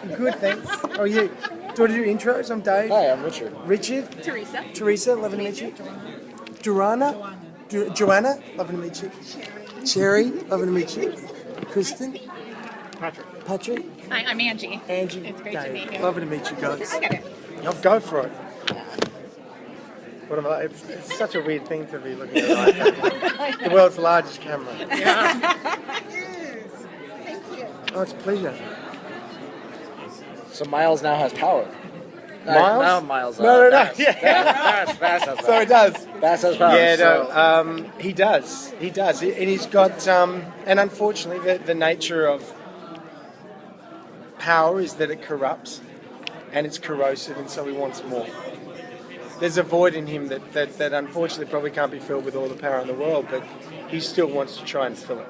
Good, thanks. How are you? Do you want to do intros? I'm Dave. Hi, I'm Richard. Richard. Teresa. Teresa, lovely to meet you. Joanna. Joanna, lovely to meet you. Cherry, lovely to meet you. Kristen. Patrick. Hi, I'm Angie. Angie. It's great Dave. to meet you. Lovely to meet you guys. I get it. I'll go for it. What am I? It's such a weird thing to be looking at. The world's largest camera. Oh, it's a pleasure. So Miles now has power. Miles? Now Miles. No. Bass. Yeah. Bass has So power. it does. Bass has power. Yeah, so. no, he does. He does. And he's got, and unfortunately, the nature of power is that it corrupts and it's corrosive, and so he wants more. There's a void in him that unfortunately probably can't be filled with all the power in the world, but he still wants to try and fill it.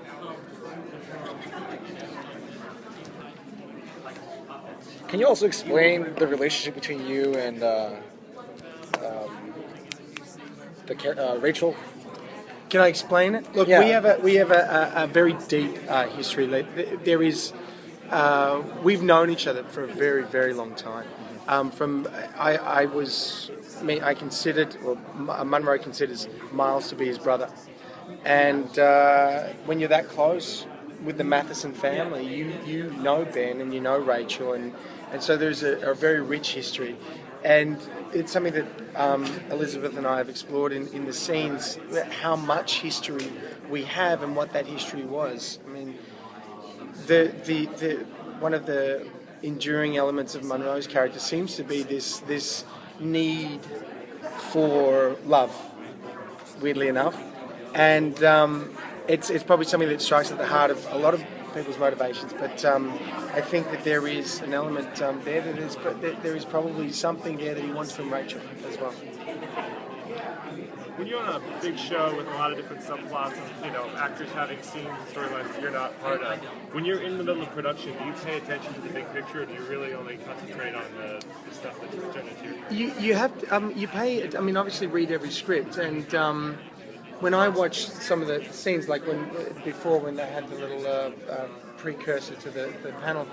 Can you also explain the relationship between you and Rachel? Can I explain it? Look, Yeah. we have a very deep history. There is, we've known each other for a very, very long time. I considered, well, Munro considers Miles to be his brother, and when you're that close with the Matheson family, you know Ben and you know Rachel, and so there's a very rich history, and it's something that Elizabeth and I have explored in the scenes, how much history we have and what that history was. I mean, the one of the enduring elements of Munro's character seems to be this need for love, weirdly enough, and it's probably something that strikes at the heart of a lot of people's motivations. But I think that there is an element there there is probably something there that he wants from Rachel as well. When you're on a big show with a lot of different subplots and, actors having scenes and storylines that you're not part of, when you're in the middle of production, do you pay attention to the big picture, or do you really only concentrate on the stuff that's presented to you? You have to, you pay, I mean, obviously read every script, and when I watched some of the scenes, like before when they had the little precursor to the panel,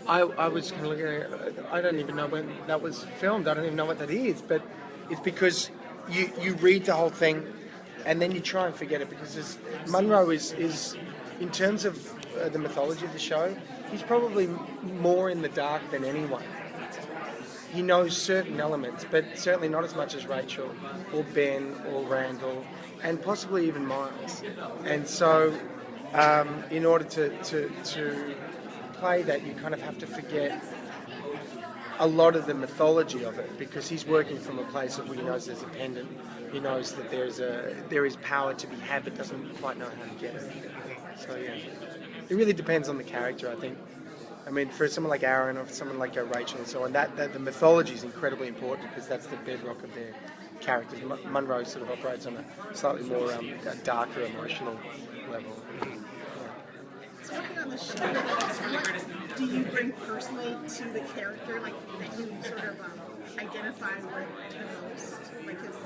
I was kind of looking at it, I don't even know when that was filmed, I don't even know what that is, but it's because you read the whole thing and then you try and forget it, because Munro is in terms of the mythology of the show, he's probably more in the dark than anyone. He knows certain elements, but certainly not as much as Rachel or Ben or Randall and possibly even Miles. And so in order to play that, you kind of have to forget a lot of the mythology of it, because he's working from a place of where he knows there's a pendant, he knows that there is power to be had, but doesn't quite know how to get it. So yeah, it really depends on the character, I think. I mean, for someone like Aaron or someone like Rachel and so on, that the mythology is incredibly important, because that's the bedrock of their characters. Munro sort of operates on a slightly more darker emotional level. So working on the show, what do you bring personally to the character, like that you sort of identify with the most, like his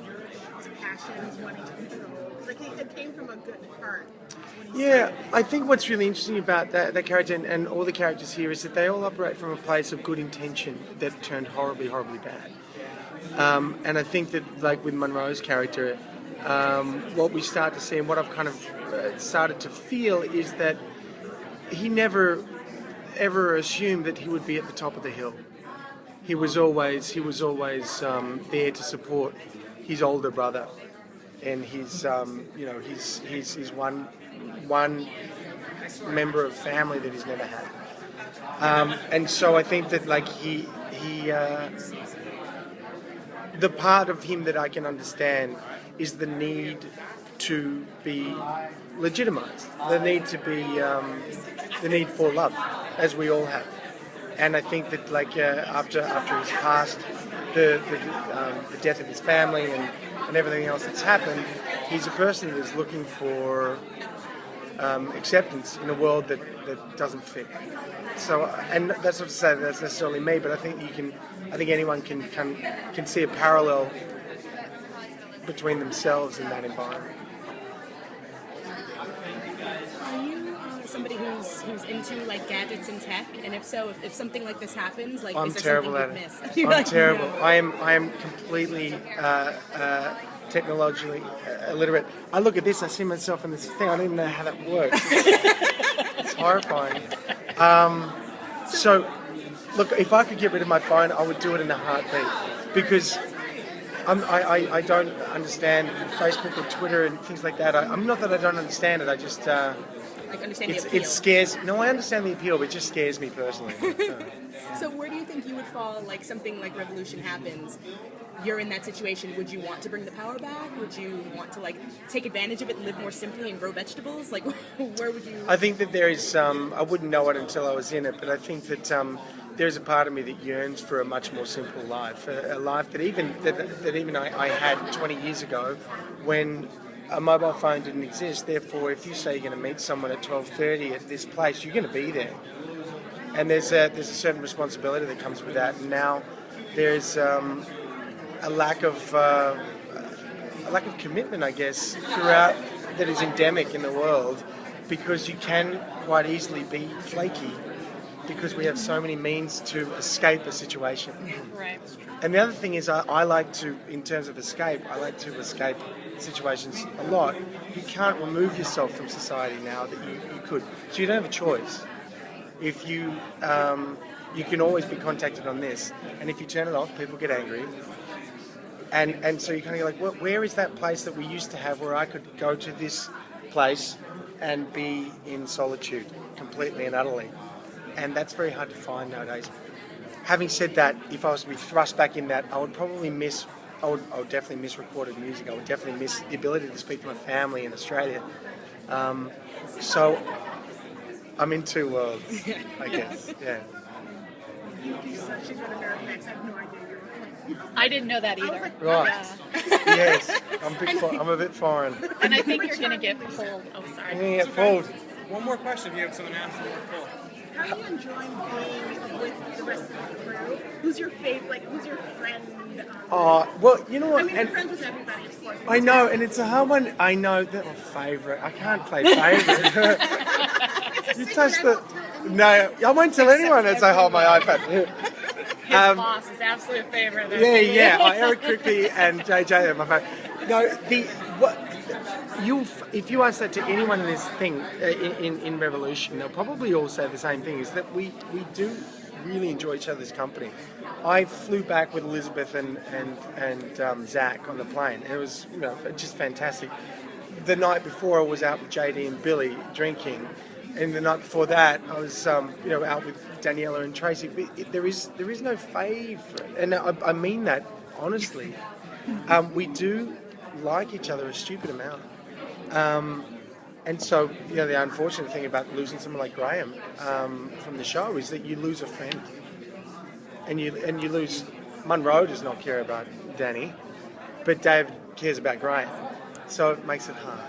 passions, wanting to control? Like it came from a good heart. Yeah, I think what's really interesting about that character and all the characters here is that they all operate from a place of good intention that turned horribly, horribly bad. And I think that, like with Munro's character, what we start to see and what I've kind of started to feel is that he never ever assumed that he would be at the top of the hill. He was always there to support his older brother, and his he's one member of family that he's never had. And so I think that like he the part of him that I can understand is the need to be legitimized, the need to be the need for love, as we all have. And I think that like after he's passed, the death of his family and everything else that's happened, he's a person that is looking for acceptance in a world that doesn't fit. So, and that's not to say that that's necessarily me, but I think anyone can see a parallel between themselves in that environment. Are you somebody who's into like gadgets and tech? And if so, if something like this happens, like I'm is there terrible something at you'd it. miss? You're I'm like, terrible. no. I am completely technologically illiterate. I look at this, I see myself in this thing. I don't even know how that works. It's horrifying. So, look, if I could get rid of my phone, I would do it in a heartbeat because I don't understand Facebook or Twitter and things like that. I'm not that I don't understand it. I just Like understand the appeal. it scares. No, I understand the appeal, but it just scares me personally. So where do you think you would fall? Like something like Revolution happens, you're in that situation. Would you want to bring the power back? Would you want to like take advantage of it and live more simply and grow vegetables? Like where would you? I think that there is. I wouldn't know it until I was in it, but I think that there's a part of me that yearns for a much more simple life, a life that even I had 20 years ago, when a mobile phone didn't exist. Therefore, if you say you're going to meet someone at 12:30 at this place, you're going to be there, and there's a certain responsibility that comes with that. And now there's a lack of commitment, I guess, throughout that is endemic in the world, because you can quite easily be flaky because we have so many means to escape a situation. Right. And the other thing is, I like to, in terms of escape, I like to escape situations a lot. You can't remove yourself from society now that you could. So you don't have a choice. If you can always be contacted on this, and if you turn it off, people get angry. And so you kind of go like, well, where is that place that we used to have where I could go to this place and be in solitude completely and utterly? And that's very hard to find nowadays. Having said that, if I was to be thrust back in that, I would probably I would definitely miss recorded music. I would definitely miss the ability to speak to my family in Australia. So I'm in two worlds, I guess. Yeah. You do such a good American accent. I have no idea you're I didn't know that I was either. like, Right. Yes. I'm a bit foreign. And I think you're gonna get pulled. Oh, sorry. I'm gonna get pulled. One more question if you have someone else. how are you enjoying being with the rest of the crew? Who's your favorite? Like, who's your friend? Well, you know what? I mean, And you're friends with everybody, of course. I know, and it's a hard one. I know that my favourite. I can't play favourite. You touched the. No, I won't tell anyone as I hold my iPad. His boss is absolute favorite. Yeah. Eric Crippy and JJ are my favourite. No, if you ask that to anyone in this thing, in Revolution, they'll probably all say the same thing, is that we do really enjoy each other's company. I flew back with Elizabeth and Zach on the plane. It was just fantastic. The night before I was out with JD and Billy drinking, and the night before that I was out with Daniela and Tracy. There is no favourite, and I mean that honestly. We do like each other a stupid amount. And so, the unfortunate thing about losing someone like Graham from the show is that you lose a friend, and you lose. Munro does not care about Danny, but Dave cares about Graham, so it makes it hard.